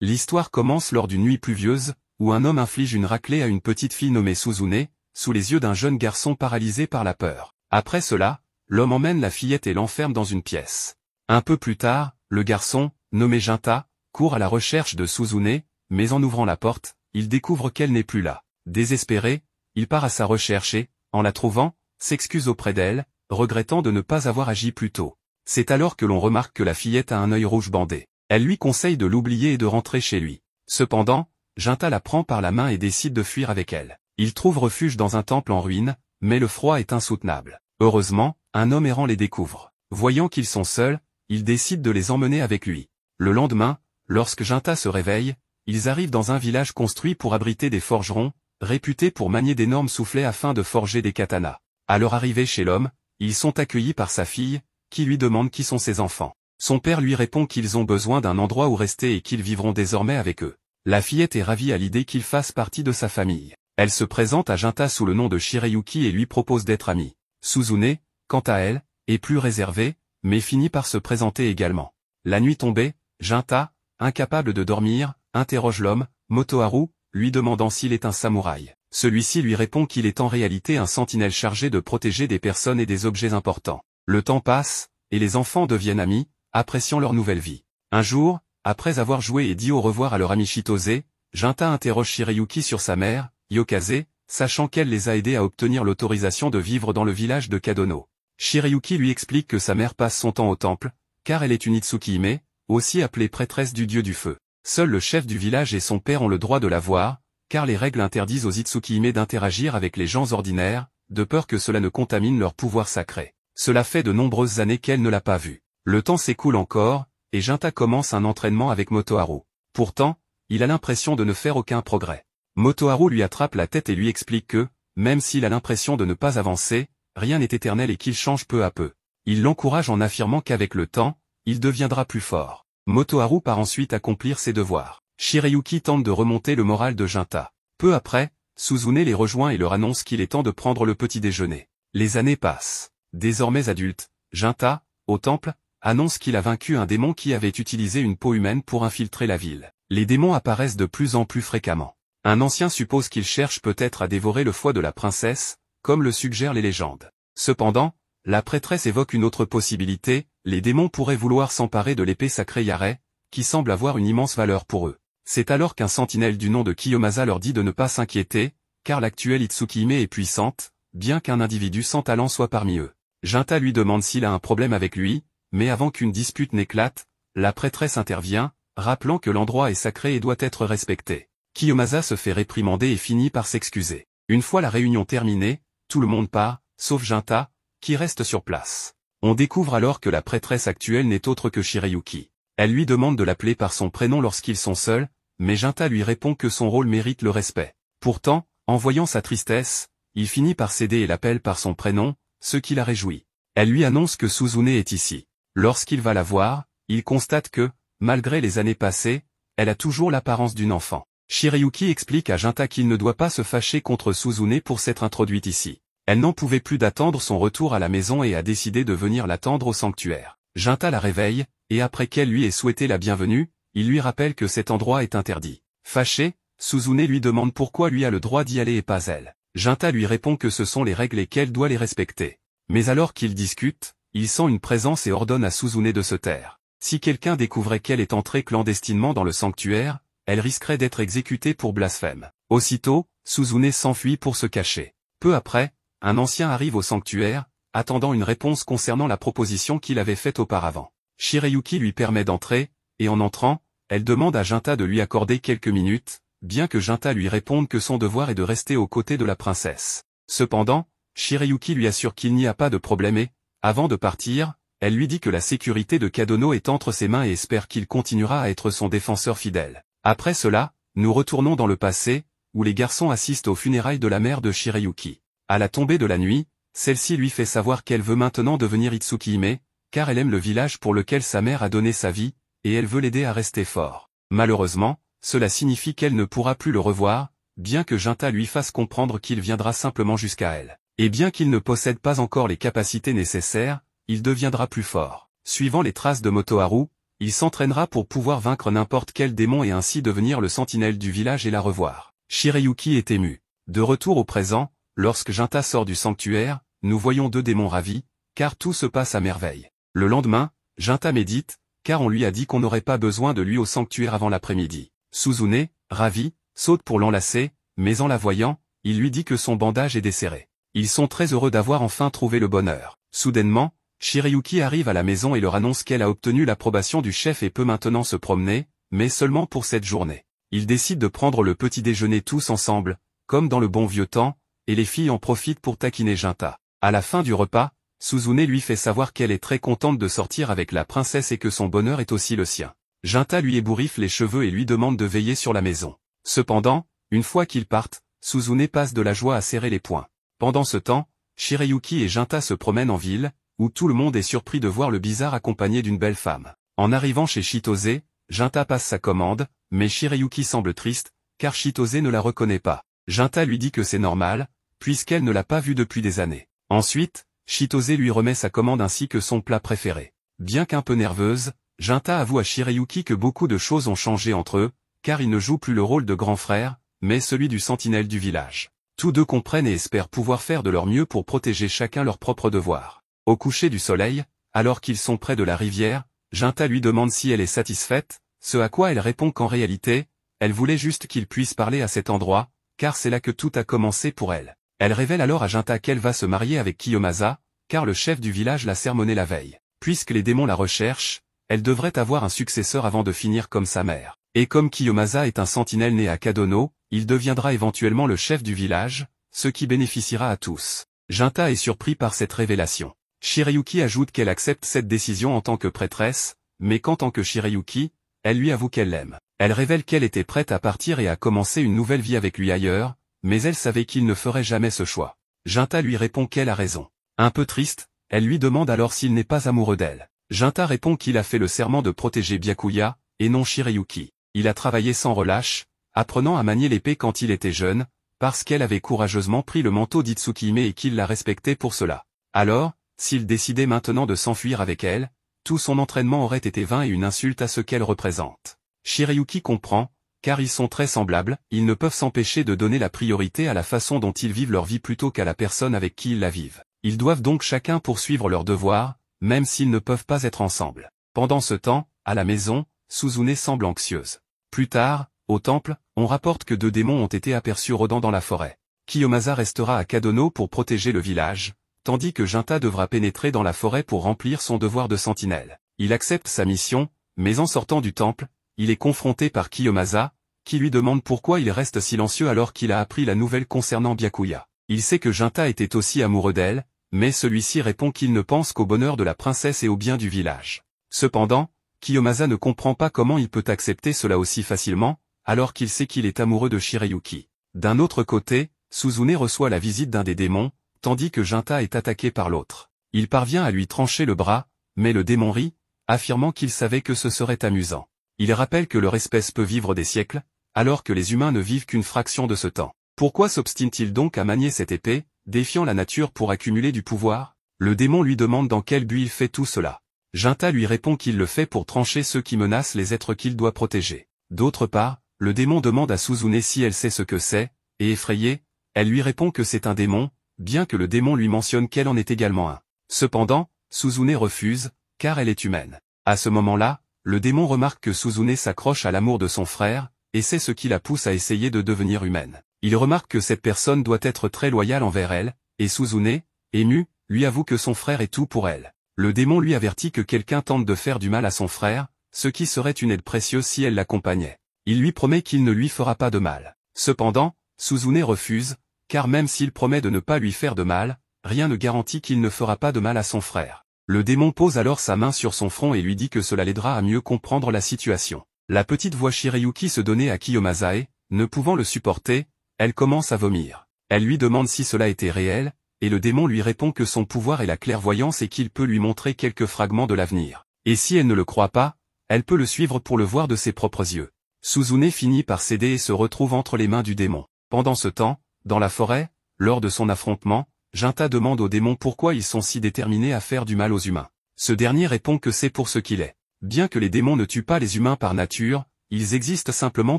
L'histoire commence lors d'une nuit pluvieuse, où un homme inflige une raclée à une petite fille nommée Suzune, sous les yeux d'un jeune garçon paralysé par la peur. Après cela, l'homme emmène la fillette et l'enferme dans une pièce. Un peu plus tard, le garçon, nommé Junta, court à la recherche de Suzune, mais en ouvrant la porte, il découvre qu'elle n'est plus là. Désespéré, il part à sa recherche et, en la trouvant, s'excuse auprès d'elle, regrettant de ne pas avoir agi plus tôt. C'est alors que l'on remarque que la fillette a un œil rouge bandé. Elle lui conseille de l'oublier et de rentrer chez lui. Cependant, Junta la prend par la main et décide de fuir avec elle. Il trouve refuge dans un temple en ruine, mais le froid est insoutenable. Heureusement, un homme errant les découvre. Voyant qu'ils sont seuls, il décide de les emmener avec lui. Le lendemain, lorsque Junta se réveille, ils arrivent dans un village construit pour abriter des forgerons, réputés pour manier d'énormes soufflets afin de forger des katanas. À leur arrivée chez l'homme, ils sont accueillis par sa fille, qui lui demande qui sont ses enfants. Son père lui répond qu'ils ont besoin d'un endroit où rester et qu'ils vivront désormais avec eux. La fillette est ravie à l'idée qu'il fasse partie de sa famille. Elle se présente à Junta sous le nom de Shirayuki et lui propose d'être amie. Suzune, quant à elle, est plus réservée, mais finit par se présenter également. La nuit tombée, Junta, incapable de dormir, interroge l'homme, Motoharu, lui demandant s'il est un samouraï. Celui-ci lui répond qu'il est en réalité un sentinelle chargé de protéger des personnes et des objets importants. Le temps passe, et les enfants deviennent amis, appréciant leur nouvelle vie. Un jour, après avoir joué et dit au revoir à leur ami Chitose, Junta interroge Shirayuki sur sa mère, Yokaze, sachant qu'elle les a aidés à obtenir l'autorisation de vivre dans le village de Kadono. Shirayuki lui explique que sa mère passe son temps au temple, car elle est une Itsuki-hime, aussi appelée prêtresse du dieu du feu. Seul le chef du village et son père ont le droit de la voir, car les règles interdisent aux Itsuki-hime d'interagir avec les gens ordinaires, de peur que cela ne contamine leur pouvoir sacré. Cela fait de nombreuses années qu'elle ne l'a pas vu. Le temps s'écoule encore, et Junta commence un entraînement avec Motoharu. Pourtant, il a l'impression de ne faire aucun progrès. Motoharu lui attrape la tête et lui explique que, même s'il a l'impression de ne pas avancer, rien n'est éternel et qu'il change peu à peu. Il l'encourage en affirmant qu'avec le temps, il deviendra plus fort. Motoharu part ensuite accomplir ses devoirs. Shirayuki tente de remonter le moral de Junta. Peu après, Suzune les rejoint et leur annonce qu'il est temps de prendre le petit déjeuner. Les années passent. Désormais adulte, Junta, au temple, annonce qu'il a vaincu un démon qui avait utilisé une peau humaine pour infiltrer la ville. Les démons apparaissent de plus en plus fréquemment. Un ancien suppose qu'il cherche peut-être à dévorer le foie de la princesse, comme le suggèrent les légendes. Cependant, la prêtresse évoque une autre possibilité, les démons pourraient vouloir s'emparer de l'épée sacrée Yare, qui semble avoir une immense valeur pour eux. C'est alors qu'un sentinelle du nom de Kiyomasa leur dit de ne pas s'inquiéter, car l'actuelle Itsuki-hime est puissante, bien qu'un individu sans talent soit parmi eux. Junta lui demande s'il a un problème avec lui, mais avant qu'une dispute n'éclate, la prêtresse intervient, rappelant que l'endroit est sacré et doit être respecté. Kiyomasa se fait réprimander et finit par s'excuser. Une fois la réunion terminée, tout le monde part, sauf Junta, qui reste sur place. On découvre alors que la prêtresse actuelle n'est autre que Shirayuki. Elle lui demande de l'appeler par son prénom lorsqu'ils sont seuls, mais Junta lui répond que son rôle mérite le respect. Pourtant, en voyant sa tristesse, il finit par céder et l'appelle par son prénom, ce qui la réjouit. Elle lui annonce que Suzune est ici. Lorsqu'il va la voir, il constate que, malgré les années passées, elle a toujours l'apparence d'une enfant. Shirayuki explique à Junta qu'il ne doit pas se fâcher contre Suzune pour s'être introduite ici. Elle n'en pouvait plus d'attendre son retour à la maison et a décidé de venir l'attendre au sanctuaire. Junta la réveille, et après qu'elle lui ait souhaité la bienvenue, il lui rappelle que cet endroit est interdit. Fâché, Suzune lui demande pourquoi lui a le droit d'y aller et pas elle. Junta lui répond que ce sont les règles et qu'elle doit les respecter. Mais alors qu'ils discutent, il sent une présence et ordonne à Suzune de se taire. Si quelqu'un découvrait qu'elle est entrée clandestinement dans le sanctuaire, elle risquerait d'être exécutée pour blasphème. Aussitôt, Suzune s'enfuit pour se cacher. Peu après, un ancien arrive au sanctuaire, attendant une réponse concernant la proposition qu'il avait faite auparavant. Shirayuki lui permet d'entrer, et en entrant, elle demande à Junta de lui accorder quelques minutes, bien que Junta lui réponde que son devoir est de rester aux côtés de la princesse. Cependant, Shirayuki lui assure qu'il n'y a pas de problème et, avant de partir, elle lui dit que la sécurité de Kadono est entre ses mains et espère qu'il continuera à être son défenseur fidèle. Après cela, nous retournons dans le passé, où les garçons assistent aux funérailles de la mère de Shirayuki. À la tombée de la nuit, celle-ci lui fait savoir qu'elle veut maintenant devenir Itsuki-hime, car elle aime le village pour lequel sa mère a donné sa vie, et elle veut l'aider à rester fort. Malheureusement, cela signifie qu'elle ne pourra plus le revoir, bien que Junta lui fasse comprendre qu'il viendra simplement jusqu'à elle. Et bien qu'il ne possède pas encore les capacités nécessaires, il deviendra plus fort. Suivant les traces de Motoharu, Il s'entraînera pour pouvoir vaincre n'importe quel démon et ainsi devenir le sentinelle du village et la revoir. Shirayuki est ému. De retour au présent, lorsque Jinta sort du sanctuaire, nous voyons deux démons ravis, car tout se passe à merveille. Le lendemain, Jinta médite, car on lui a dit qu'on n'aurait pas besoin de lui au sanctuaire avant l'après-midi. Suzune, ravi, saute pour l'enlacer, mais en la voyant, il lui dit que son bandage est desserré. Ils sont très heureux d'avoir enfin trouvé le bonheur. Soudainement, Shirayuki arrive à la maison et leur annonce qu'elle a obtenu l'approbation du chef et peut maintenant se promener, mais seulement pour cette journée. Ils décident de prendre le petit déjeuner tous ensemble, comme dans le bon vieux temps, et les filles en profitent pour taquiner Jinta. À la fin du repas, Suzune lui fait savoir qu'elle est très contente de sortir avec la princesse et que son bonheur est aussi le sien. Jinta lui ébouriffe les cheveux et lui demande de veiller sur la maison. Cependant, une fois qu'ils partent, Suzune passe de la joie à serrer les poings. Pendant ce temps, Shirayuki et Jinta se promènent en ville, où tout le monde est surpris de voir le bizarre accompagné d'une belle femme. En arrivant chez Chitose, Jinta passe sa commande, mais Shirayuki semble triste, car Chitose ne la reconnaît pas. Jinta lui dit que c'est normal, puisqu'elle ne l'a pas vu depuis des années. Ensuite, Chitose lui remet sa commande ainsi que son plat préféré. Bien qu'un peu nerveuse, Jinta avoue à Shirayuki que beaucoup de choses ont changé entre eux, car il ne joue plus le rôle de grand frère, mais celui du sentinelle du village. Tous deux comprennent et espèrent pouvoir faire de leur mieux pour protéger chacun leur propre devoir. Au coucher du soleil, alors qu'ils sont près de la rivière, Jinta lui demande si elle est satisfaite, ce à quoi elle répond qu'en réalité, elle voulait juste qu'il puisse parler à cet endroit, car c'est là que tout a commencé pour elle. Elle révèle alors à Jinta qu'elle va se marier avec Kiyomasa, car le chef du village l'a sermonné la veille. Puisque les démons la recherchent, elle devrait avoir un successeur avant de finir comme sa mère. Et comme Kiyomasa est un sentinelle né à Kadono, il deviendra éventuellement le chef du village, ce qui bénéficiera à tous. Jinta est surpris par cette révélation. Shirayuki ajoute qu'elle accepte cette décision en tant que prêtresse, mais qu'en tant que Shirayuki, elle lui avoue qu'elle l'aime. Elle révèle qu'elle était prête à partir et à commencer une nouvelle vie avec lui ailleurs, mais elle savait qu'il ne ferait jamais ce choix. Jinta lui répond qu'elle a raison. Un peu triste, elle lui demande alors s'il n'est pas amoureux d'elle. Jinta répond qu'il a fait le serment de protéger Byakuya, et non Shirayuki. Il a travaillé sans relâche, apprenant à manier l'épée quand il était jeune, parce qu'elle avait courageusement pris le manteau d'Itsukihime et qu'il la respectait pour cela. Alors, s'il décidait maintenant de s'enfuir avec elle, tout son entraînement aurait été vain et une insulte à ce qu'elle représente. Shirayuki comprend, car ils sont très semblables, ils ne peuvent s'empêcher de donner la priorité à la façon dont ils vivent leur vie plutôt qu'à la personne avec qui ils la vivent. Ils doivent donc chacun poursuivre leurs devoirs, même s'ils ne peuvent pas être ensemble. Pendant ce temps, à la maison, Suzune semble anxieuse. Plus tard, au temple, on rapporte que deux démons ont été aperçus rôdant dans la forêt. Kiyomasa restera à Kadono pour protéger le village, tandis que Jinta devra pénétrer dans la forêt pour remplir son devoir de sentinelle. Il accepte sa mission, mais en sortant du temple, il est confronté par Kiyomasa, qui lui demande pourquoi il reste silencieux alors qu'il a appris la nouvelle concernant Byakuya. Il sait que Jinta était aussi amoureux d'elle, mais celui-ci répond qu'il ne pense qu'au bonheur de la princesse et au bien du village. Cependant, Kiyomasa ne comprend pas comment il peut accepter cela aussi facilement, alors qu'il sait qu'il est amoureux de Shirayuki. D'un autre côté, Suzune reçoit la visite d'un des démons, tandis que Jinta est attaqué par l'autre. Il parvient à lui trancher le bras, mais le démon rit, affirmant qu'il savait que ce serait amusant. Il rappelle que leur espèce peut vivre des siècles, alors que les humains ne vivent qu'une fraction de ce temps. Pourquoi s'obstine-t-il donc à manier cette épée, défiant la nature pour accumuler du pouvoir? Le démon lui demande dans quel but il fait tout cela. Jinta lui répond qu'il le fait pour trancher ceux qui menacent les êtres qu'il doit protéger. D'autre part, le démon demande à Suzune si elle sait ce que c'est, et effrayée, elle lui répond que c'est un démon, bien que le démon lui mentionne qu'elle en est également un. Cependant, Suzune refuse, car elle est humaine. À ce moment-là, le démon remarque que Suzune s'accroche à l'amour de son frère, et c'est ce qui la pousse à essayer de devenir humaine. Il remarque que cette personne doit être très loyale envers elle, et Suzune, émue, lui avoue que son frère est tout pour elle. Le démon lui avertit que quelqu'un tente de faire du mal à son frère, ce qui serait une aide précieuse si elle l'accompagnait. Il lui promet qu'il ne lui fera pas de mal. Cependant, Suzune refuse, car même s'il promet de ne pas lui faire de mal, rien ne garantit qu'il ne fera pas de mal à son frère. Le démon pose alors sa main sur son front et lui dit que cela l'aidera à mieux comprendre la situation. La petite voix Shirayuki se donnait à Kiyomasa et, ne pouvant le supporter, elle commence à vomir. Elle lui demande si cela était réel, et le démon lui répond que son pouvoir est la clairvoyance et qu'il peut lui montrer quelques fragments de l'avenir. Et si elle ne le croit pas, elle peut le suivre pour le voir de ses propres yeux. Suzune finit par céder et se retrouve entre les mains du démon. Pendant ce temps, dans la forêt, lors de son affrontement, Jinta demande au démon pourquoi ils sont si déterminés à faire du mal aux humains. Ce dernier répond que c'est pour ce qu'il est. bien que les démons ne tuent pas les humains par nature, ils existent simplement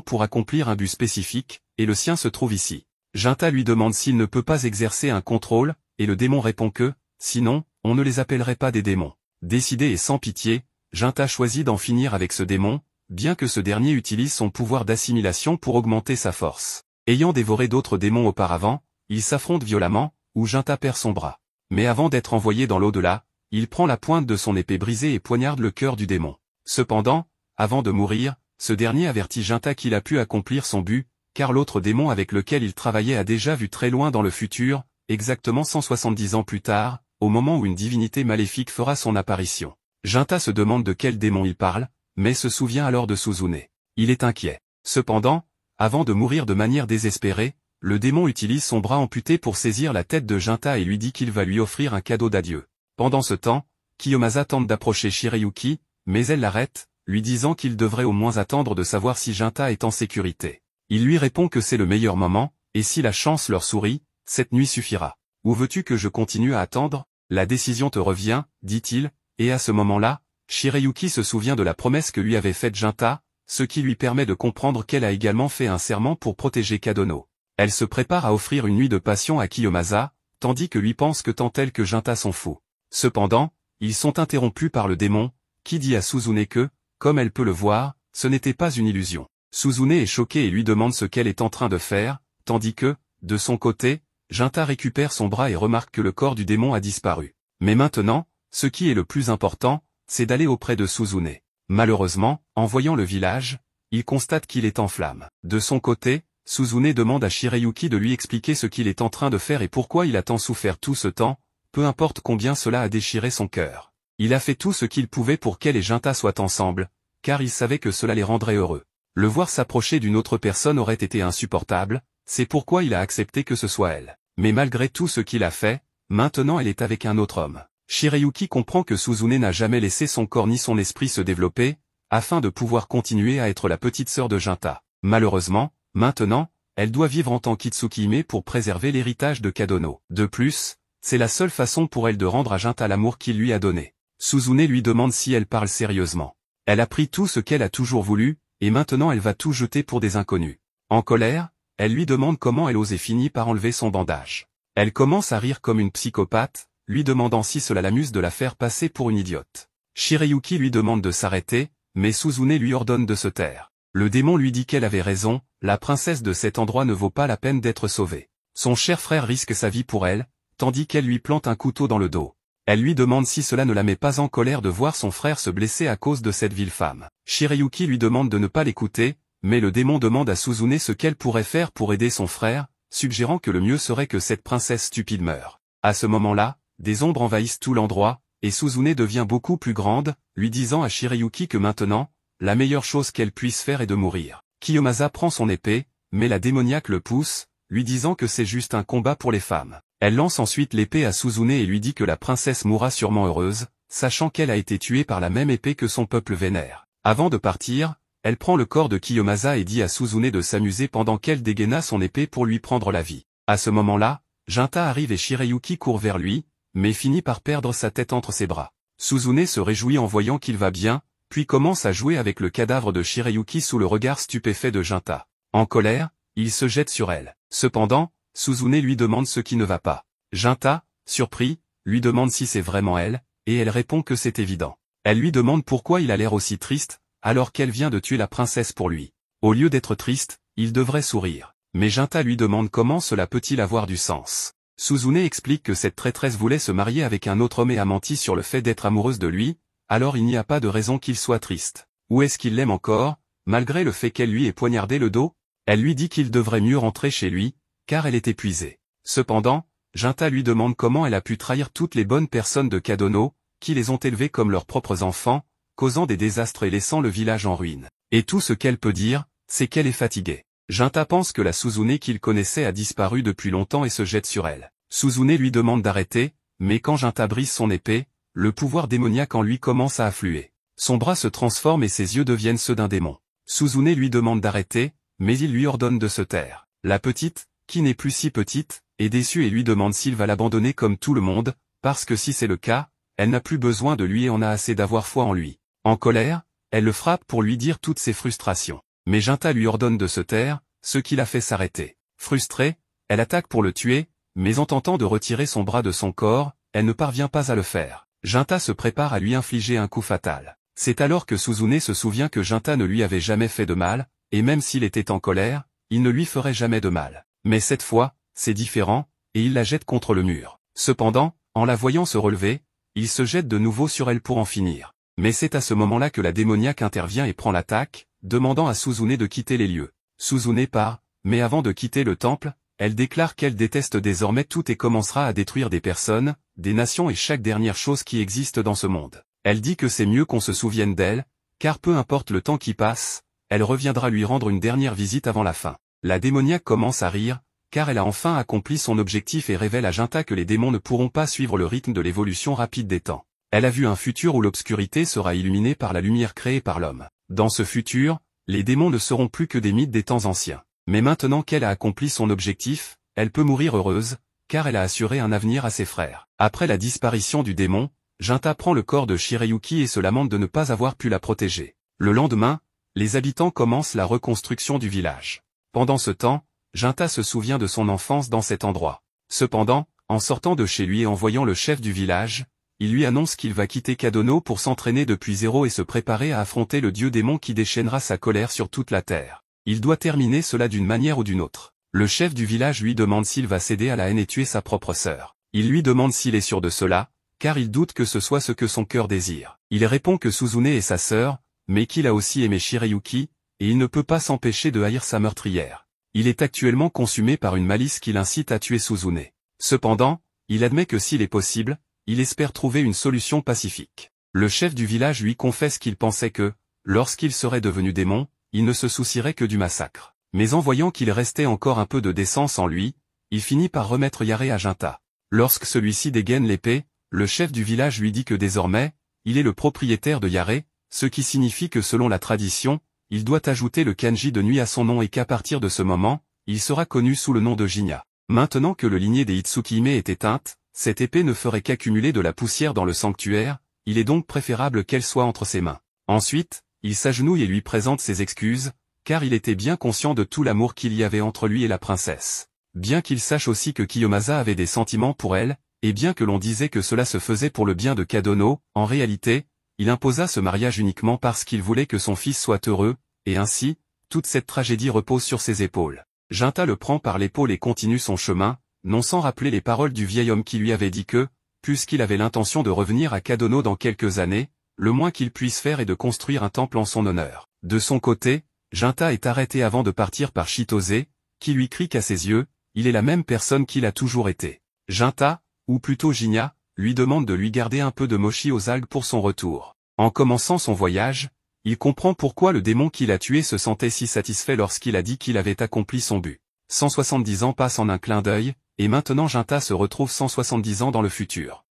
pour accomplir un but spécifique, et le sien se trouve ici. Jinta lui demande s'il ne peut pas exercer un contrôle, et le démon répond que, sinon, on ne les appellerait pas des démons. Décidé et sans pitié, Jinta choisit d'en finir avec ce démon, bien que ce dernier utilise son pouvoir d'assimilation pour augmenter sa force. Ayant dévoré d'autres démons auparavant, ils s'affrontent violemment, où Jinta perd son bras. Mais avant d'être envoyé dans l'au-delà, il prend la pointe de son épée brisée et poignarde le cœur du démon. Cependant, avant de mourir, ce dernier avertit Jinta qu'il a pu accomplir son but, car l'autre démon avec lequel il travaillait a déjà vu très loin dans le futur, exactement 170 ans plus tard, au moment où une divinité maléfique fera son apparition. Jinta se demande de quel démon il parle, mais se souvient alors de Suzune. Il est inquiet. Cependant, avant de mourir de manière désespérée, le démon utilise son bras amputé pour saisir la tête de Jinta et lui dit qu'il va lui offrir un cadeau d'adieu. Pendant ce temps, Kiyomasa tente d'approcher Shirayuki, mais elle l'arrête, lui disant qu'il devrait au moins attendre de savoir si Jinta est en sécurité. Il lui répond que c'est le meilleur moment, et si la chance leur sourit, cette nuit suffira. Où veux-tu que je continue à attendre? La décision te revient, dit-il, et à ce moment-là, Shirayuki se souvient de la promesse que lui avait faite Jinta, ce qui lui permet de comprendre qu'elle a également fait un serment pour protéger Kadono. Elle se prépare à offrir une nuit de passion à Kiyomasa, tandis que lui pense que tant elle que Jinta sont fous. Cependant, ils sont interrompus par le démon, qui dit à Suzune que, comme elle peut le voir, ce n'était pas une illusion. Suzune est choquée et lui demande ce qu'elle est en train de faire, tandis que, de son côté, Jinta récupère son bras et remarque que le corps du démon a disparu. Mais maintenant, ce qui est le plus important, c'est d'aller auprès de Suzune. Malheureusement, en voyant le village, il constate qu'il est en flammes. De son côté, Suzune demande à Shirayuki de lui expliquer ce qu'il est en train de faire et pourquoi il a tant souffert tout ce temps, peu importe combien cela a déchiré son cœur. Il a fait tout ce qu'il pouvait pour qu'elle et Jinta soient ensemble, car il savait que cela les rendrait heureux. Le voir s'approcher d'une autre personne aurait été insupportable, c'est pourquoi il a accepté que ce soit elle. Mais malgré tout ce qu'il a fait, maintenant elle est avec un autre homme. Shirayuki comprend que Suzune n'a jamais laissé son corps ni son esprit se développer, afin de pouvoir continuer à être la petite sœur de Jinta. Malheureusement, maintenant, elle doit vivre en tant qu'Itsukihime pour préserver l'héritage de Kadono. De plus, c'est la seule façon pour elle de rendre à Jinta l'amour qu'il lui a donné. Suzune lui demande si elle parle sérieusement. Elle a pris tout ce qu'elle a toujours voulu, et maintenant elle va tout jeter pour des inconnus. En colère, elle lui demande comment elle ose et finit par enlever son bandage. Elle commence à rire comme une psychopathe, lui demandant si cela l'amuse de la faire passer pour une idiote. Shirayuki lui demande de s'arrêter, mais Suzune lui ordonne de se taire. Le démon lui dit qu'elle avait raison, la princesse de cet endroit ne vaut pas la peine d'être sauvée. Son cher frère risque sa vie pour elle, tandis qu'elle lui plante un couteau dans le dos. Elle lui demande si cela ne la met pas en colère de voir son frère se blesser à cause de cette vile femme. Shirayuki lui demande de ne pas l'écouter, mais le démon demande à Suzune ce qu'elle pourrait faire pour aider son frère, suggérant que le mieux serait que cette princesse stupide meure. À ce moment-là, des ombres envahissent tout l'endroit, et Suzune devient beaucoup plus grande, lui disant à Shirayuki que maintenant, la meilleure chose qu'elle puisse faire est de mourir. Kiyomasa prend son épée, mais la démoniaque le pousse, lui disant que c'est juste un combat pour les femmes. Elle lance ensuite l'épée à Suzune et lui dit que la princesse mourra sûrement heureuse, sachant qu'elle a été tuée par la même épée que son peuple vénère. Avant de partir, elle prend le corps de Kiyomasa et dit à Suzune de s'amuser pendant qu'elle dégaina son épée pour lui prendre la vie. À ce moment-là, Jinta arrive et Shirayuki court vers lui, mais finit par perdre sa tête entre ses bras. Suzune se réjouit en voyant qu'il va bien, puis commence à jouer avec le cadavre de Shirayuki sous le regard stupéfait de Jinta. En colère, il se jette sur elle. Cependant, Suzune lui demande ce qui ne va pas. Jinta, surpris, lui demande si c'est vraiment elle, et elle répond que c'est évident. Elle lui demande pourquoi il a l'air aussi triste, alors qu'elle vient de tuer la princesse pour lui. Au lieu d'être triste, il devrait sourire. Mais Jinta lui demande comment cela peut-il avoir du sens. Suzune explique que cette traîtresse voulait se marier avec un autre homme et a menti sur le fait d'être amoureuse de lui, alors il n'y a pas de raison qu'il soit triste. Ou est-ce qu'il l'aime encore, malgré le fait qu'elle lui ait poignardé le dos? Elle lui dit qu'il devrait mieux rentrer chez lui, car elle est épuisée. Cependant, Jinta lui demande comment elle a pu trahir toutes les bonnes personnes de Kadono, qui les ont élevés comme leurs propres enfants, causant des désastres et laissant le village en ruine. Et tout ce qu'elle peut dire, c'est qu'elle est fatiguée. Jinta pense que la Suzune qu'il connaissait a disparu depuis longtemps et se jette sur elle. Suzune lui demande d'arrêter, mais quand Jinta brise son épée, le pouvoir démoniaque en lui commence à affluer. Son bras se transforme et ses yeux deviennent ceux d'un démon. Suzune lui demande d'arrêter, mais il lui ordonne de se taire. La petite, qui n'est plus si petite, est déçue et lui demande s'il va l'abandonner comme tout le monde, parce que si c'est le cas, elle n'a plus besoin de lui et en a assez d'avoir foi en lui. En colère, elle le frappe pour lui dire toutes ses frustrations. Mais Jinta lui ordonne de se taire, ce qui la fait s'arrêter. Frustrée, elle attaque pour le tuer, mais en tentant de retirer son bras de son corps, elle ne parvient pas à le faire. Jinta se prépare à lui infliger un coup fatal. C'est alors que Suzune se souvient que Jinta ne lui avait jamais fait de mal, et même s'il était en colère, il ne lui ferait jamais de mal. Mais cette fois, c'est différent, et il la jette contre le mur. Cependant, en la voyant se relever, il se jette de nouveau sur elle pour en finir. Mais c'est à ce moment-là que la démoniaque intervient et prend l'attaque, demandant à Suzune de quitter les lieux. Suzune part, mais avant de quitter le temple, elle déclare qu'elle déteste désormais tout et commencera à détruire des personnes, des nations et chaque dernière chose qui existe dans ce monde. Elle dit que c'est mieux qu'on se souvienne d'elle, car peu importe le temps qui passe, elle reviendra lui rendre une dernière visite avant la fin. La démoniaque commence à rire, car elle a enfin accompli son objectif et révèle à Jinta que les démons ne pourront pas suivre le rythme de l'évolution rapide des temps. Elle a vu un futur où l'obscurité sera illuminée par la lumière créée par l'homme. Dans ce futur, les démons ne seront plus que des mythes des temps anciens. Mais maintenant qu'elle a accompli son objectif, elle peut mourir heureuse, car elle a assuré un avenir à ses frères. Après la disparition du démon, Jinta prend le corps de Shirayuki et se lamente de ne pas avoir pu la protéger. Le lendemain, les habitants commencent la reconstruction du village. Pendant ce temps, Jinta se souvient de son enfance dans cet endroit. Cependant, en sortant de chez lui et en voyant le chef du village, il lui annonce qu'il va quitter Kadono pour s'entraîner depuis zéro et se préparer à affronter le dieu démon qui déchaînera sa colère sur toute la terre. Il doit terminer cela d'une manière ou d'une autre. Le chef du village lui demande s'il va céder à la haine et tuer sa propre sœur. Il lui demande s'il est sûr de cela, car il doute que ce soit ce que son cœur désire. Il répond que Suzune est sa sœur, mais qu'il a aussi aimé Shirayuki, et il ne peut pas s'empêcher de haïr sa meurtrière. Il est actuellement consumé par une malice qui l'incite à tuer Suzune. Cependant, il admet que s'il est possible, il espère trouver une solution pacifique. Le chef du village lui confesse qu'il pensait que, lorsqu'il serait devenu démon, il ne se soucierait que du massacre. Mais en voyant qu'il restait encore un peu de décence en lui, il finit par remettre Yare à Jinta. Lorsque celui-ci dégaine l'épée, le chef du village lui dit que désormais, il est le propriétaire de Yare, ce qui signifie que selon la tradition, il doit ajouter le kanji de nuit à son nom et qu'à partir de ce moment, il sera connu sous le nom de Jinya. Maintenant que le ligné des Itsukihime est éteinte, cette épée ne ferait qu'accumuler de la poussière dans le sanctuaire, il est donc préférable qu'elle soit entre ses mains. Ensuite, il s'agenouille et lui présente ses excuses, car il était bien conscient de tout l'amour qu'il y avait entre lui et la princesse. Bien qu'il sache aussi que Kiyomasa avait des sentiments pour elle, et bien que l'on disait que cela se faisait pour le bien de Kadono, en réalité, il imposa ce mariage uniquement parce qu'il voulait que son fils soit heureux, et ainsi, toute cette tragédie repose sur ses épaules. Jinta le prend par l'épaule et continue son chemin, non sans rappeler les paroles du vieil homme qui lui avait dit que, puisqu'il avait l'intention de revenir à Kadono dans quelques années, le moins qu'il puisse faire est de construire un temple en son honneur. De son côté, Jinta est arrêté avant de partir par Chitose, qui lui crie qu'à ses yeux, il est la même personne qu'il a toujours été. Jinta, ou plutôt Jinya, lui demande de lui garder un peu de mochi aux algues pour son retour. En commençant son voyage, il comprend pourquoi le démon qu'il a tué se sentait si satisfait lorsqu'il a dit qu'il avait accompli son but. 170 ans passent en un clin d'œil, et maintenant Jinta se retrouve 170 ans dans le futur.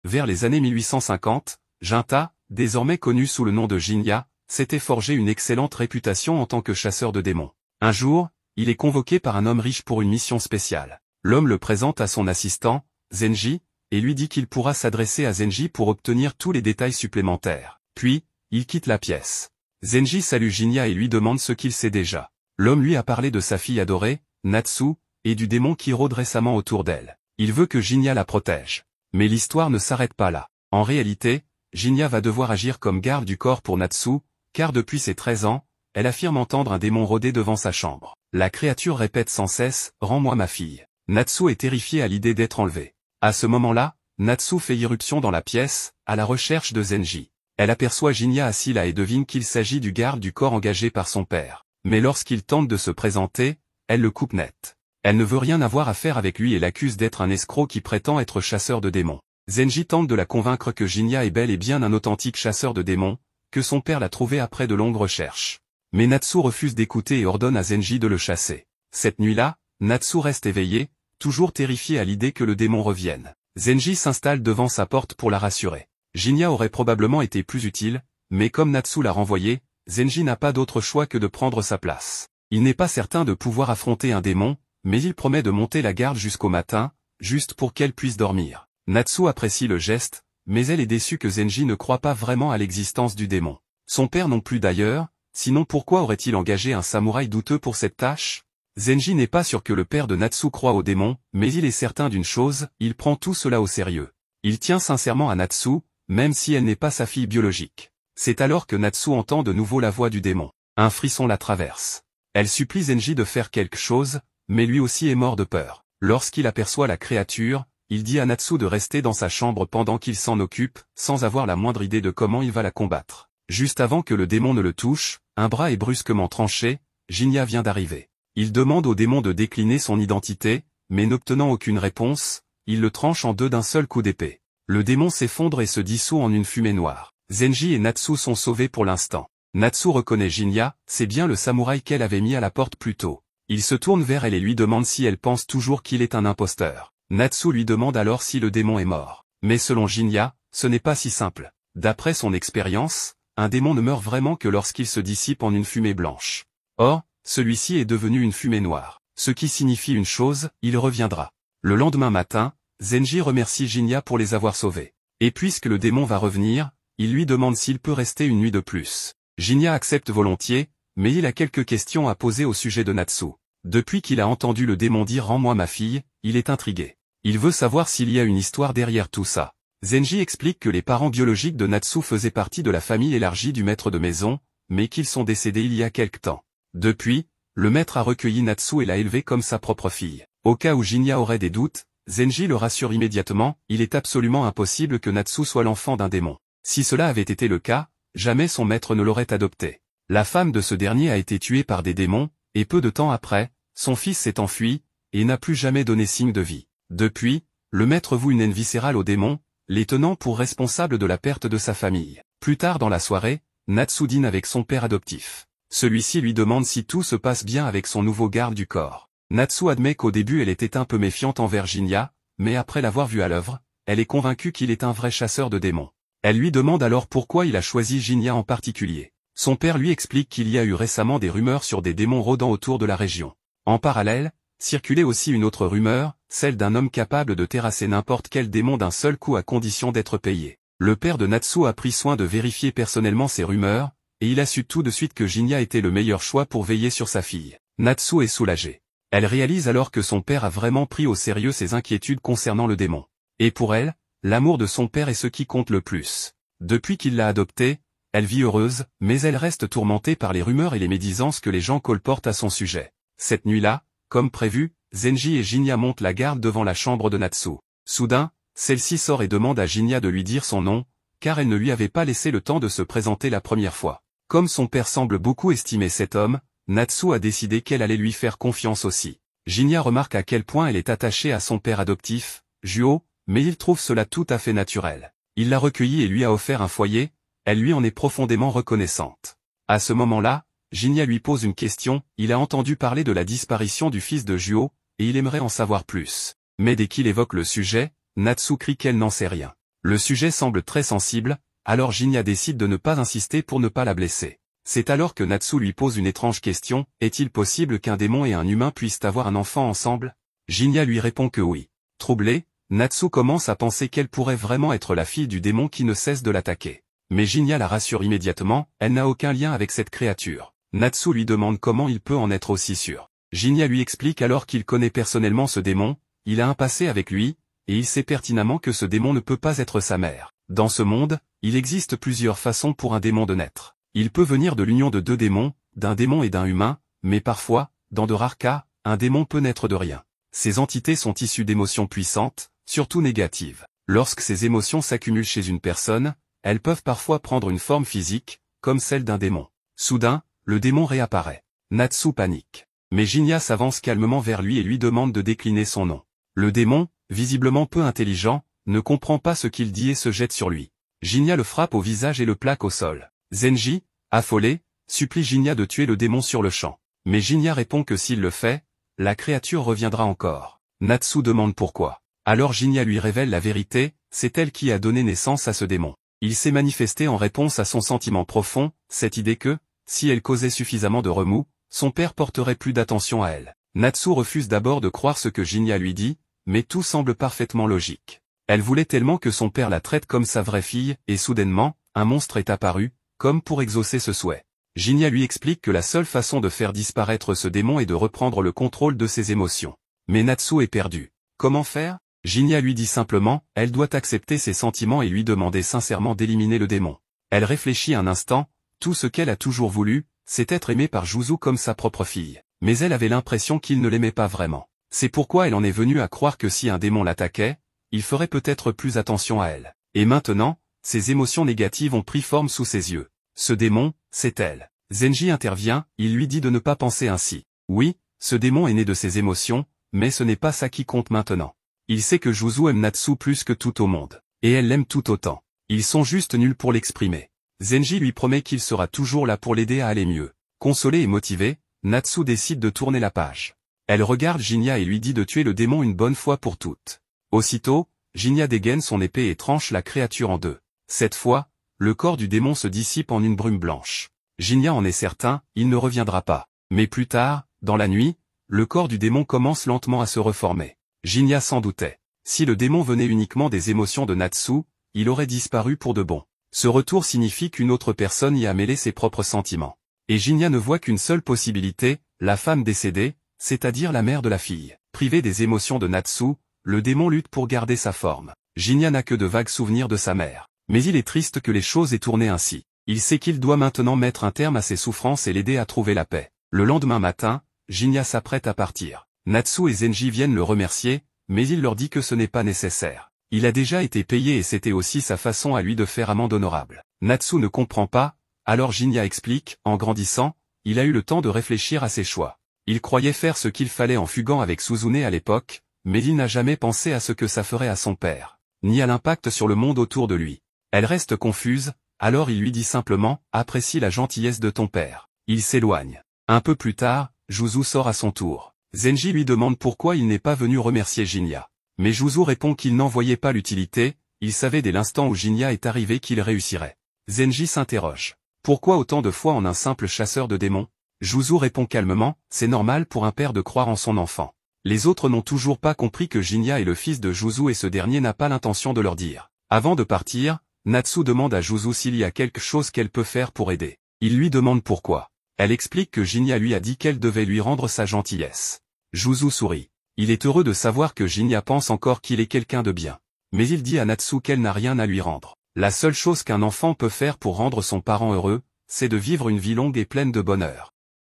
Vers les années 1850, Jinta, désormais connu sous le nom de Jinya, s'était forgé une excellente réputation en tant que chasseur de démons. Un jour, il est convoqué par un homme riche pour une mission spéciale. L'homme le présente à son assistant, Zenji, et lui dit qu'il pourra s'adresser à Zenji pour obtenir tous les détails supplémentaires. Puis, il quitte la pièce. Zenji salue Jinya et lui demande ce qu'il sait déjà. L'homme lui a parlé de sa fille adorée, Natsu, et du démon qui rôde récemment autour d'elle. Il veut que Jinya la protège. Mais l'histoire ne s'arrête pas là. En réalité, Jinya va devoir agir comme garde du corps pour Natsu, car depuis ses 13 ans, elle affirme entendre un démon rôder devant sa chambre. La créature répète sans cesse « Rends-moi ma fille ». Natsu est terrifiée à l'idée d'être enlevée. À ce moment-là, Natsu fait irruption dans la pièce, à la recherche de Zenji. Elle aperçoit Jinya assis là et devine qu'il s'agit du garde du corps engagé par son père. Mais lorsqu'il tente de se présenter, elle le coupe net. Elle ne veut rien avoir à faire avec lui et l'accuse d'être un escroc qui prétend être chasseur de démons. Zenji tente de la convaincre que Jinya est bel et bien un authentique chasseur de démons, que son père l'a trouvé après de longues recherches. Mais Natsu refuse d'écouter et ordonne à Zenji de le chasser. Cette nuit-là, Natsu reste éveillée, toujours terrifiée à l'idée que le démon revienne. Zenji s'installe devant sa porte pour la rassurer. Jinya aurait probablement été plus utile, mais comme Natsu l'a renvoyé, Zenji n'a pas d'autre choix que de prendre sa place. Il n'est pas certain de pouvoir affronter un démon, mais il promet de monter la garde jusqu'au matin, juste pour qu'elle puisse dormir. Natsu apprécie le geste, mais elle est déçue que Zenji ne croit pas vraiment à l'existence du démon. Son père non plus d'ailleurs, sinon pourquoi aurait-il engagé un samouraï douteux pour cette tâche? Zenji n'est pas sûr que le père de Natsu croit au démon, mais il est certain d'une chose, il prend tout cela au sérieux. Il tient sincèrement à Natsu, même si elle n'est pas sa fille biologique. C'est alors que Natsu entend de nouveau la voix du démon. Un frisson la traverse. Elle supplie Zenji de faire quelque chose, mais lui aussi est mort de peur. Lorsqu'il aperçoit la créature, il dit à Natsu de rester dans sa chambre pendant qu'il s'en occupe, sans avoir la moindre idée de comment il va la combattre. Juste avant que le démon ne le touche, un bras est brusquement tranché, Jinya vient d'arriver. Il demande au démon de décliner son identité, mais n'obtenant aucune réponse, il le tranche en deux d'un seul coup d'épée. Le démon s'effondre et se dissout en une fumée noire. Zenji et Natsu sont sauvés pour l'instant. Natsu reconnaît Jinya, c'est bien le samouraï qu'elle avait mis à la porte plus tôt. Il se tourne vers elle et lui demande si elle pense toujours qu'il est un imposteur. Natsu lui demande alors si le démon est mort. Mais selon Jinya, ce n'est pas si simple. D'après son expérience, un démon ne meurt vraiment que lorsqu'il se dissipe en une fumée blanche. Or, celui-ci est devenu une fumée noire. Ce qui signifie une chose, il reviendra. Le lendemain matin, Zenji remercie Jinya pour les avoir sauvés. Et puisque le démon va revenir, il lui demande s'il peut rester une nuit de plus. Jinya accepte volontiers, mais il a quelques questions à poser au sujet de Natsu. Depuis qu'il a entendu le démon dire « Rends-moi ma fille », il est intrigué. Il veut savoir s'il y a une histoire derrière tout ça. Zenji explique que les parents biologiques de Natsu faisaient partie de la famille élargie du maître de maison, mais qu'ils sont décédés il y a quelque temps. Depuis, le maître a recueilli Natsu et l'a élevée comme sa propre fille. Au cas où Jinya aurait des doutes, Zenji le rassure immédiatement, il est absolument impossible que Natsu soit l'enfant d'un démon. Si cela avait été le cas, jamais son maître ne l'aurait adopté. La femme de ce dernier a été tuée par des démons, et peu de temps après, son fils s'est enfui, et n'a plus jamais donné signe de vie. Depuis, le maître voue une haine viscérale aux démons, les tenant pour responsables de la perte de sa famille. Plus tard dans la soirée, Natsu dîne avec son père adoptif. Celui-ci lui demande si tout se passe bien avec son nouveau garde du corps. Natsu admet qu'au début elle était un peu méfiante envers Jinya, mais après l'avoir vu à l'œuvre, elle est convaincue qu'il est un vrai chasseur de démons. Elle lui demande alors pourquoi il a choisi Jinya en particulier. Son père lui explique qu'il y a eu récemment des rumeurs sur des démons rôdant autour de la région. En parallèle, circulait aussi une autre rumeur, celle d'un homme capable de terrasser n'importe quel démon d'un seul coup à condition d'être payé. Le père de Natsu a pris soin de vérifier personnellement ces rumeurs, et il a su tout de suite que Jinya était le meilleur choix pour veiller sur sa fille. Natsu est soulagée. Elle réalise alors que son père a vraiment pris au sérieux ses inquiétudes concernant le démon. Et pour elle, l'amour de son père est ce qui compte le plus. Depuis qu'il l'a adoptée, elle vit heureuse, mais elle reste tourmentée par les rumeurs et les médisances que les gens colportent à son sujet. Cette nuit-là, comme prévu, Zenji et Jinya montent la garde devant la chambre de Natsu. Soudain, celle-ci sort et demande à Jinya de lui dire son nom, car elle ne lui avait pas laissé le temps de se présenter la première fois. Comme son père semble beaucoup estimer cet homme, Natsu a décidé qu'elle allait lui faire confiance aussi. Jinya remarque à quel point elle est attachée à son père adoptif, Juho, mais il trouve cela tout à fait naturel. Il l'a recueillie et lui a offert un foyer, elle lui en est profondément reconnaissante. À ce moment-là, Jinya lui pose une question, il a entendu parler de la disparition du fils de Juho, et il aimerait en savoir plus. Mais dès qu'il évoque le sujet, Natsu crie qu'elle n'en sait rien. Le sujet semble très sensible, alors Jinya décide de ne pas insister pour ne pas la blesser. C'est alors que Natsu lui pose une étrange question, est-il possible qu'un démon et un humain puissent avoir un enfant ensemble? Jinya lui répond que oui. Troublé, Natsu commence à penser qu'elle pourrait vraiment être la fille du démon qui ne cesse de l'attaquer. Mais Jinya la rassure immédiatement, elle n'a aucun lien avec cette créature. Natsu lui demande comment il peut en être aussi sûr. Jinya lui explique alors qu'il connaît personnellement ce démon, il a un passé avec lui, et il sait pertinemment que ce démon ne peut pas être sa mère. Dans ce monde, il existe plusieurs façons pour un démon de naître. Il peut venir de l'union de deux démons, d'un démon et d'un humain, mais parfois, dans de rares cas, un démon peut naître de rien. Ces entités sont issues d'émotions puissantes, surtout négatives. Lorsque ces émotions s'accumulent chez une personne, elles peuvent parfois prendre une forme physique, comme celle d'un démon. Soudain, le démon réapparaît. Natsu panique. Mais Jinya s'avance calmement vers lui et lui demande de décliner son nom. Le démon, visiblement peu intelligent, ne comprend pas ce qu'il dit et se jette sur lui. Jinya le frappe au visage et le plaque au sol. Zenji, affolé, supplie Jinya de tuer le démon sur le champ. Mais Jinya répond que s'il le fait, la créature reviendra encore. Natsu demande pourquoi. Alors Jinya lui révèle la vérité, c'est elle qui a donné naissance à ce démon. Il s'est manifesté en réponse à son sentiment profond, cette idée que, si elle causait suffisamment de remous, son père porterait plus d'attention à elle. Natsu refuse d'abord de croire ce que Jinya lui dit, mais tout semble parfaitement logique. Elle voulait tellement que son père la traite comme sa vraie fille, et soudainement, un monstre est apparu, comme pour exaucer ce souhait. Jinya lui explique que la seule façon de faire disparaître ce démon est de reprendre le contrôle de ses émotions. Mais Natsu est perdue. Comment faire? Jinya lui dit simplement, elle doit accepter ses sentiments et lui demander sincèrement d'éliminer le démon. Elle réfléchit un instant, tout ce qu'elle a toujours voulu, c'est être aimée par Juzu comme sa propre fille. Mais elle avait l'impression qu'il ne l'aimait pas vraiment. C'est pourquoi elle en est venue à croire que si un démon l'attaquait, il ferait peut-être plus attention à elle. Et maintenant, ses émotions négatives ont pris forme sous ses yeux. Ce démon, c'est elle. Zenji intervient, il lui dit de ne pas penser ainsi. Oui, ce démon est né de ses émotions, mais ce n'est pas ça qui compte maintenant. Il sait que Juzu aime Natsu plus que tout au monde. Et elle l'aime tout autant. Ils sont juste nuls pour l'exprimer. Zenji lui promet qu'il sera toujours là pour l'aider à aller mieux. Consolée et motivée, Natsu décide de tourner la page. Elle regarde Jinya et lui dit de tuer le démon une bonne fois pour toutes. Aussitôt, Jinya dégaine son épée et tranche la créature en deux. Cette fois, le corps du démon se dissipe en une brume blanche. Jinya en est certain, il ne reviendra pas. Mais plus tard, dans la nuit, le corps du démon commence lentement à se reformer. Jinya s'en doutait. Si le démon venait uniquement des émotions de Natsu, il aurait disparu pour de bon. Ce retour signifie qu'une autre personne y a mêlé ses propres sentiments. Et Jinya ne voit qu'une seule possibilité, la femme décédée, c'est-à-dire la mère de la fille. Privée des émotions de Natsu, le démon lutte pour garder sa forme. Jinya n'a que de vagues souvenirs de sa mère. Mais il est triste que les choses aient tourné ainsi. Il sait qu'il doit maintenant mettre un terme à ses souffrances et l'aider à trouver la paix. Le lendemain matin, Jinya s'apprête à partir. Natsu et Zenji viennent le remercier, mais il leur dit que ce n'est pas nécessaire. Il a déjà été payé et c'était aussi sa façon à lui de faire amende honorable. Natsu ne comprend pas, alors Jinya explique, en grandissant, il a eu le temps de réfléchir à ses choix. Il croyait faire ce qu'il fallait en fuguant avec Suzune à l'époque, mais il n'a jamais pensé à ce que ça ferait à son père, ni à l'impact sur le monde autour de lui. Elle reste confuse, alors il lui dit simplement, apprécie la gentillesse de ton père. Il s'éloigne. Un peu plus tard, Juzu sort à son tour. Zenji lui demande pourquoi il n'est pas venu remercier Jinya. Mais Juzu répond qu'il n'en voyait pas l'utilité, il savait dès l'instant où Jinya est arrivé qu'il réussirait. Zenji s'interroge. Pourquoi autant de foi en un simple chasseur de démons? Juzu répond calmement, c'est normal pour un père de croire en son enfant. Les autres n'ont toujours pas compris que Jinya est le fils de Juzu et ce dernier n'a pas l'intention de leur dire. Avant de partir, Natsu demande à Juzu s'il y a quelque chose qu'elle peut faire pour aider. Il lui demande pourquoi. Elle explique que Jinya lui a dit qu'elle devait lui rendre sa gentillesse. Juzu sourit. Il est heureux de savoir que Jinya pense encore qu'il est quelqu'un de bien. Mais il dit à Natsu qu'elle n'a rien à lui rendre. La seule chose qu'un enfant peut faire pour rendre son parent heureux, c'est de vivre une vie longue et pleine de bonheur.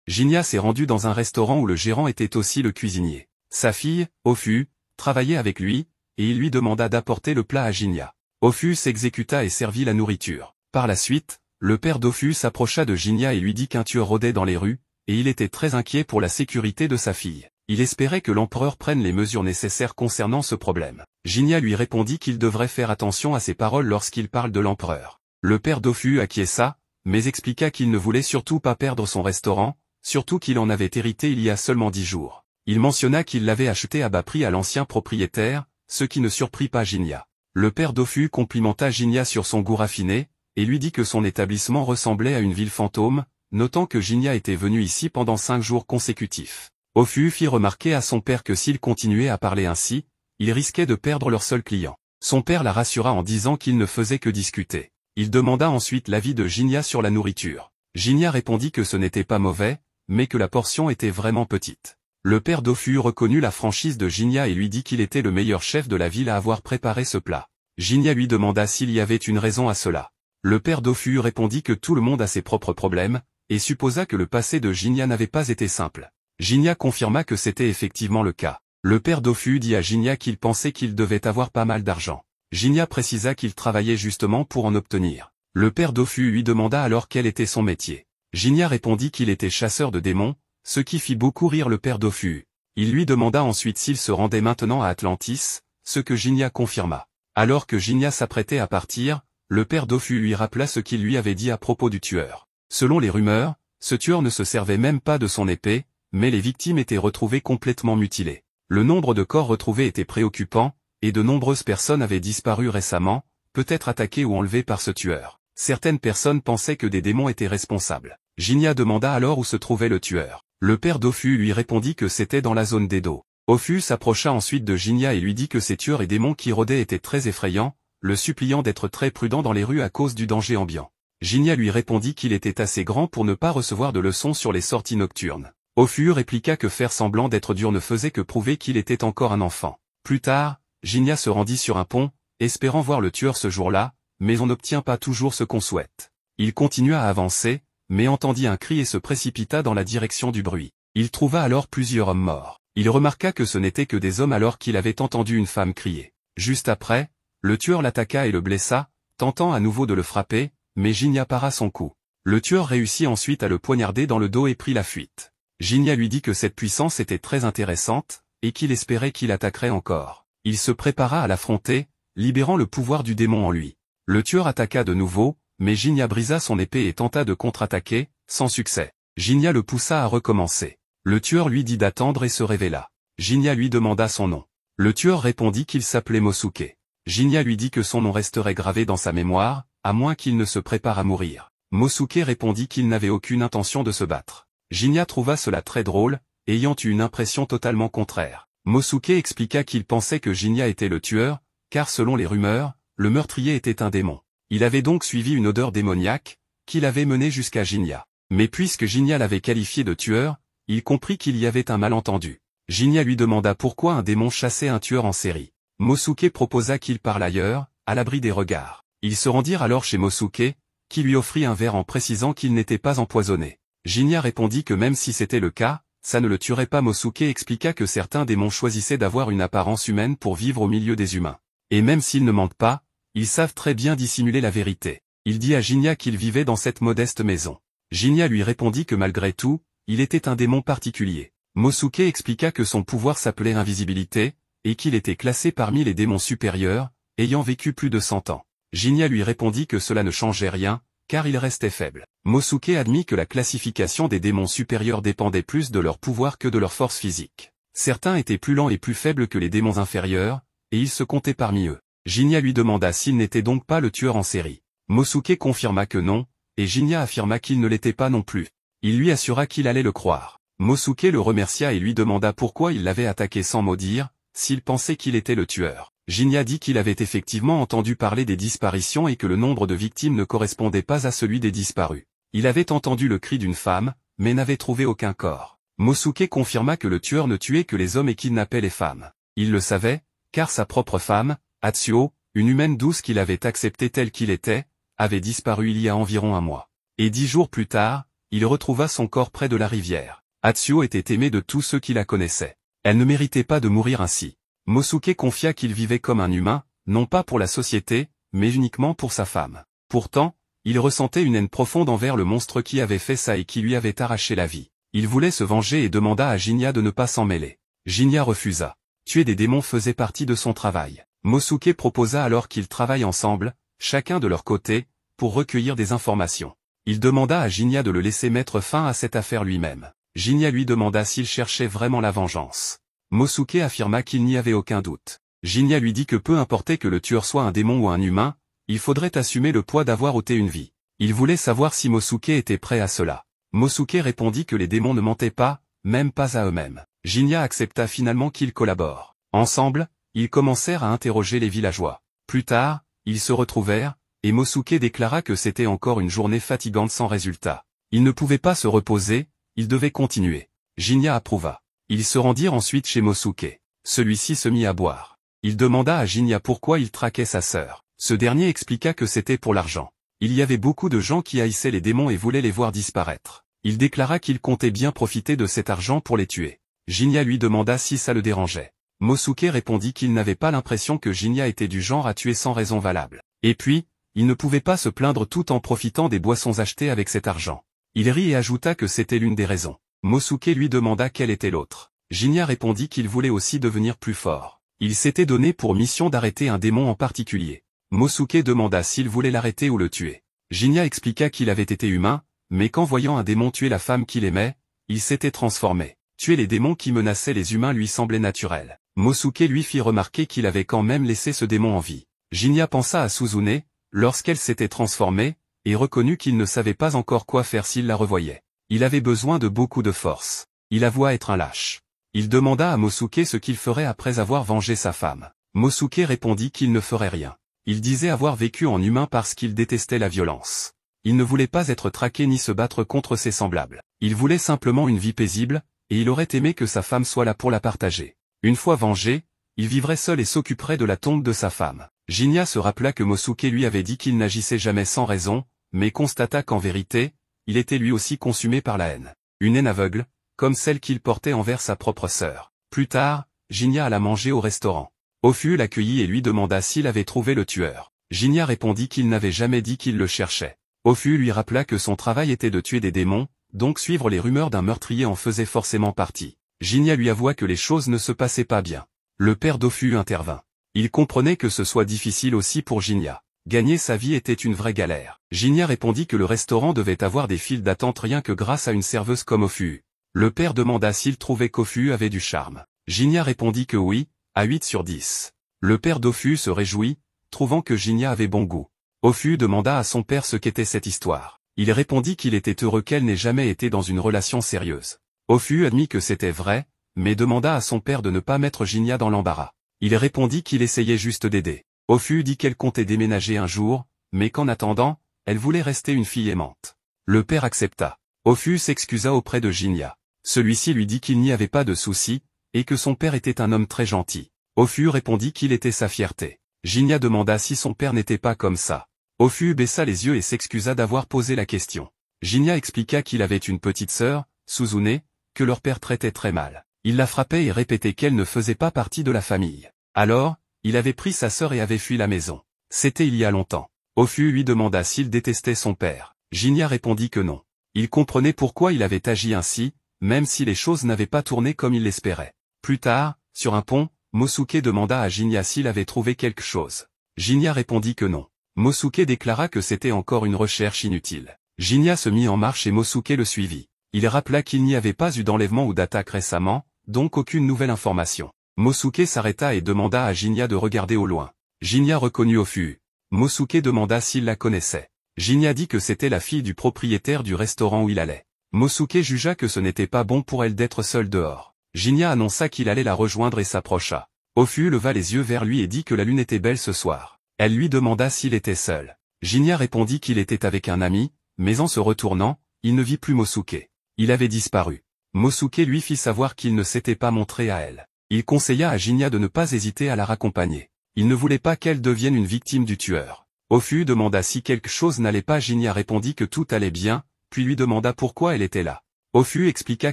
Jinya s'est rendu dans un restaurant où le gérant était aussi le cuisinier. Sa fille, Ofu, travaillait avec lui, et il lui demanda d'apporter le plat à Jinya. Ofu s'exécuta et servit la nourriture. Par la suite, le père d'Ofu s'approcha de Jinya et lui dit qu'un tueur rôdait dans les rues, et il était très inquiet pour la sécurité de sa fille. Il espérait que l'empereur prenne les mesures nécessaires concernant ce problème. Jinya lui répondit qu'il devrait faire attention à ses paroles lorsqu'il parle de l'empereur. Le père d'Ofu acquiesça, mais expliqua qu'il ne voulait surtout pas perdre son restaurant, surtout qu'il en avait hérité il y a seulement 10 jours. Il mentionna qu'il l'avait acheté à bas prix à l'ancien propriétaire, ce qui ne surprit pas Jinya. Le père d'Ofu complimenta Jinya sur son goût raffiné, et lui dit que son établissement ressemblait à une ville fantôme, notant que Jinya était venu ici pendant 5 jours consécutifs. Ofu fit remarquer à son père que s'il continuait à parler ainsi, il risquait de perdre leur seul client. Son père la rassura en disant qu'il ne faisait que discuter. Il demanda ensuite l'avis de Jinya sur la nourriture. Jinya répondit que ce n'était pas mauvais, mais que la portion était vraiment petite. Le père d'Ofu reconnut la franchise de Jinya et lui dit qu'il était le meilleur chef de la ville à avoir préparé ce plat. Jinya lui demanda s'il y avait une raison à cela. Le père d'Ofu répondit que tout le monde a ses propres problèmes, et supposa que le passé de Jinya n'avait pas été simple. Jinya confirma que c'était effectivement le cas. Le père d'Ofu dit à Jinya qu'il pensait qu'il devait avoir pas mal d'argent. Jinya précisa qu'il travaillait justement pour en obtenir. Le père d'Ofu lui demanda alors quel était son métier. Jinya répondit qu'il était chasseur de démons, ce qui fit beaucoup rire le père d'Ofu. Il lui demanda ensuite s'il se rendait maintenant à Atlantis, ce que Jinya confirma. Alors que Jinya s'apprêtait à partir, le père d'Ofu lui rappela ce qu'il lui avait dit à propos du tueur. Selon les rumeurs, ce tueur ne se servait même pas de son épée, mais les victimes étaient retrouvées complètement mutilées. Le nombre de corps retrouvés était préoccupant, et de nombreuses personnes avaient disparu récemment, peut-être attaquées ou enlevées par ce tueur. Certaines personnes pensaient que des démons étaient responsables. Jinya demanda alors où se trouvait le tueur. Le père d'Ofu lui répondit que c'était dans la zone d'Edo. Ophiu s'approcha ensuite de Jinya et lui dit que ces tueurs et démons qui rôdaient étaient très effrayants, le suppliant d'être très prudent dans les rues à cause du danger ambiant. Jinya lui répondit qu'il était assez grand pour ne pas recevoir de leçons sur les sorties nocturnes. Ophiu répliqua que faire semblant d'être dur ne faisait que prouver qu'il était encore un enfant. Plus tard, Jinya se rendit sur un pont, espérant voir le tueur ce jour-là, mais on n'obtient pas toujours ce qu'on souhaite. Il continua à avancer, mais entendit un cri et se précipita dans la direction du bruit. Il trouva alors plusieurs hommes morts. Il remarqua que ce n'étaient que des hommes alors qu'il avait entendu une femme crier. Juste après, le tueur l'attaqua et le blessa, tentant à nouveau de le frapper, mais Jinya para son coup. Le tueur réussit ensuite à le poignarder dans le dos et prit la fuite. Jinya lui dit que cette puissance était très intéressante, et qu'il espérait qu'il attaquerait encore. Il se prépara à l'affronter, libérant le pouvoir du démon en lui. Le tueur attaqua de nouveau, mais Jinya brisa son épée et tenta de contre-attaquer, sans succès. Jinya le poussa à recommencer. Le tueur lui dit d'attendre et se révéla. Jinya lui demanda son nom. Le tueur répondit qu'il s'appelait Mosuke. Jinya lui dit que son nom resterait gravé dans sa mémoire, à moins qu'il ne se prépare à mourir. Mosuke répondit qu'il n'avait aucune intention de se battre. Jinya trouva cela très drôle, ayant eu une impression totalement contraire. Mosuke expliqua qu'il pensait que Jinya était le tueur, car selon les rumeurs, le meurtrier était un démon. Il avait donc suivi une odeur démoniaque, qui l'avait mené jusqu'à Jinya. Mais puisque Jinya l'avait qualifié de tueur, il comprit qu'il y avait un malentendu. Jinya lui demanda pourquoi un démon chassait un tueur en série. Mosuke proposa qu'il parle ailleurs, à l'abri des regards. Ils se rendirent alors chez Mosuke, qui lui offrit un verre en précisant qu'il n'était pas empoisonné. Jinya répondit que même si c'était le cas, ça ne le tuerait pas. Mosuke expliqua que certains démons choisissaient d'avoir une apparence humaine pour vivre au milieu des humains. Et même s'ils ne mentent pas, ils savent très bien dissimuler la vérité. Il dit à Jinya qu'il vivait dans cette modeste maison. Jinya lui répondit que malgré tout, il était un démon particulier. Mosuke expliqua que son pouvoir s'appelait invisibilité, et qu'il était classé parmi les démons supérieurs, ayant vécu plus de 100 ans. Jinya lui répondit que cela ne changeait rien, car il restait faible. Mosuke admit que la classification des démons supérieurs dépendait plus de leur pouvoir que de leur force physique. Certains étaient plus lents et plus faibles que les démons inférieurs, et il se comptait parmi eux. Jinya lui demanda s'il n'était donc pas le tueur en série. Mosuke confirma que non, et Jinya affirma qu'il ne l'était pas non plus. Il lui assura qu'il allait le croire. Mosuke le remercia et lui demanda pourquoi il l'avait attaqué sans mot dire, s'il pensait qu'il était le tueur. Jinya dit qu'il avait effectivement entendu parler des disparitions et que le nombre de victimes ne correspondait pas à celui des disparus. Il avait entendu le cri d'une femme, mais n'avait trouvé aucun corps. Mosuke confirma que le tueur ne tuait que les hommes et kidnappait les femmes. Il le savait, car sa propre femme, Atsuo, une humaine douce qu'il avait acceptée telle qu'il était, avait disparu il y a environ un mois. Et 10 jours plus tard, il retrouva son corps près de la rivière. Atsuo était aimée de tous ceux qui la connaissaient. Elle ne méritait pas de mourir ainsi. Mosuke confia qu'il vivait comme un humain, non pas pour la société, mais uniquement pour sa femme. Pourtant, il ressentait une haine profonde envers le monstre qui avait fait ça et qui lui avait arraché la vie. Il voulait se venger et demanda à Jinya de ne pas s'en mêler. Jinya refusa. Tuer des démons faisait partie de son travail. Mosuke proposa alors qu'ils travaillent ensemble, chacun de leur côté, pour recueillir des informations. Il demanda à Jinya de le laisser mettre fin à cette affaire lui-même. Jinya lui demanda s'il cherchait vraiment la vengeance. Mosuke affirma qu'il n'y avait aucun doute. Jinya lui dit que peu importait que le tueur soit un démon ou un humain, il faudrait assumer le poids d'avoir ôté une vie. Il voulait savoir si Mosuke était prêt à cela. Mosuke répondit que les démons ne mentaient pas, même pas à eux-mêmes. Jinya accepta finalement qu'ils collaborent. Ensemble, ils commencèrent à interroger les villageois. Plus tard, ils se retrouvèrent, et Mosuke déclara que c'était encore une journée fatigante sans résultat. Il ne pouvait pas se reposer, il devait continuer. Jinya approuva. Ils se rendirent ensuite chez Mosuke. Celui-ci se mit à boire. Il demanda à Jinya pourquoi il traquait sa sœur. Ce dernier expliqua que c'était pour l'argent. Il y avait beaucoup de gens qui haïssaient les démons et voulaient les voir disparaître. Il déclara qu'il comptait bien profiter de cet argent pour les tuer. Jinya lui demanda si ça le dérangeait. Mosuke répondit qu'il n'avait pas l'impression que Jinya était du genre à tuer sans raison valable. Et puis, il ne pouvait pas se plaindre tout en profitant des boissons achetées avec cet argent. Il rit et ajouta que c'était l'une des raisons. Mosuke lui demanda quelle était l'autre. Jinya répondit qu'il voulait aussi devenir plus fort. Il s'était donné pour mission d'arrêter un démon en particulier. Mosuke demanda s'il voulait l'arrêter ou le tuer. Jinya expliqua qu'il avait été humain, mais qu'en voyant un démon tuer la femme qu'il aimait, il s'était transformé. Tuer les démons qui menaçaient les humains lui semblait naturel. Mosuke lui fit remarquer qu'il avait quand même laissé ce démon en vie. Jinya pensa à Suzune, lorsqu'elle s'était transformée, et reconnut qu'il ne savait pas encore quoi faire s'il la revoyait. Il avait besoin de beaucoup de force. Il avoua être un lâche. Il demanda à Mosuke ce qu'il ferait après avoir vengé sa femme. Mosuke répondit qu'il ne ferait rien. Il disait avoir vécu en humain parce qu'il détestait la violence. Il ne voulait pas être traqué ni se battre contre ses semblables. Il voulait simplement une vie paisible, et il aurait aimé que sa femme soit là pour la partager. Une fois vengé, il vivrait seul et s'occuperait de la tombe de sa femme. Jinya se rappela que Mosuke lui avait dit qu'il n'agissait jamais sans raison, mais constata qu'en vérité, il était lui aussi consumé par la haine. Une haine aveugle, comme celle qu'il portait envers sa propre sœur. Plus tard, Jinya alla manger au restaurant. Ofu l'accueillit et lui demanda s'il avait trouvé le tueur. Jinya répondit qu'il n'avait jamais dit qu'il le cherchait. Ofu lui rappela que son travail était de tuer des démons, donc suivre les rumeurs d'un meurtrier en faisait forcément partie. Jinya lui avoua que les choses ne se passaient pas bien. Le père d'Ofu intervint. Il comprenait que ce soit difficile aussi pour Jinya. Gagner sa vie était une vraie galère. Jinya répondit que le restaurant devait avoir des files d'attente rien que grâce à une serveuse comme Ofu. Le père demanda s'il trouvait qu'Ofu avait du charme. Jinya répondit que oui, à 8 sur 10. Le père d'Ofu se réjouit, trouvant que Jinya avait bon goût. Ofu demanda à son père ce qu'était cette histoire. Il répondit qu'il était heureux qu'elle n'ait jamais été dans une relation sérieuse. Ofu admit que c'était vrai, mais demanda à son père de ne pas mettre Jinya dans l'embarras. Il répondit qu'il essayait juste d'aider. Ofu dit qu'elle comptait déménager un jour, mais qu'en attendant, elle voulait rester une fille aimante. Le père accepta. Ofu s'excusa auprès de Jinya. Celui-ci lui dit qu'il n'y avait pas de souci, et que son père était un homme très gentil. Ofu répondit qu'il était sa fierté. Jinya demanda si son père n'était pas comme ça. Ofu baissa les yeux et s'excusa d'avoir posé la question. Jinya expliqua qu'il avait une petite sœur, Suzune, que leur père traitait très mal. Il la frappait et répétait qu'elle ne faisait pas partie de la famille. Alors, il avait pris sa sœur et avait fui la maison. C'était il y a longtemps. Ofu lui demanda s'il détestait son père. Jinya répondit que non. Il comprenait pourquoi il avait agi ainsi, même si les choses n'avaient pas tourné comme il l'espérait. Plus tard, sur un pont, Mosuke demanda à Jinya s'il avait trouvé quelque chose. Jinya répondit que non. Mosuke déclara que c'était encore une recherche inutile. Jinya se mit en marche et Mosuke le suivit. Il rappela qu'il n'y avait pas eu d'enlèvement ou d'attaque récemment, donc aucune nouvelle information. Mosuke s'arrêta et demanda à Jinya de regarder au loin. Jinya reconnut Ofu. Mosuke demanda s'il la connaissait. Jinya dit que c'était la fille du propriétaire du restaurant où il allait. Mosuke jugea que ce n'était pas bon pour elle d'être seule dehors. Jinya annonça qu'il allait la rejoindre et s'approcha. Ofu leva les yeux vers lui et dit que la lune était belle ce soir. Elle lui demanda s'il était seul. Jinya répondit qu'il était avec un ami, mais en se retournant, il ne vit plus Mosuke. Il avait disparu. Mosuke lui fit savoir qu'il ne s'était pas montré à elle. Il conseilla à Jinya de ne pas hésiter à la raccompagner. Il ne voulait pas qu'elle devienne une victime du tueur. Ofu demanda si quelque chose n'allait pas. Jinya répondit que tout allait bien, puis lui demanda pourquoi elle était là. Ofu expliqua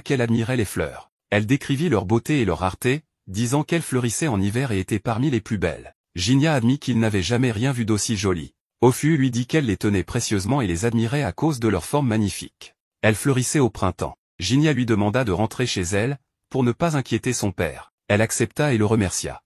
qu'elle admirait les fleurs. Elle décrivit leur beauté et leur rareté, disant qu'elles fleurissaient en hiver et étaient parmi les plus belles. Jinya admit qu'il n'avait jamais rien vu d'aussi joli. Ofu lui dit qu'elle les tenait précieusement et les admirait à cause de leur forme magnifique. Elles fleurissaient au printemps. Jinya lui demanda de rentrer chez elle, pour ne pas inquiéter son père. Elle accepta et le remercia.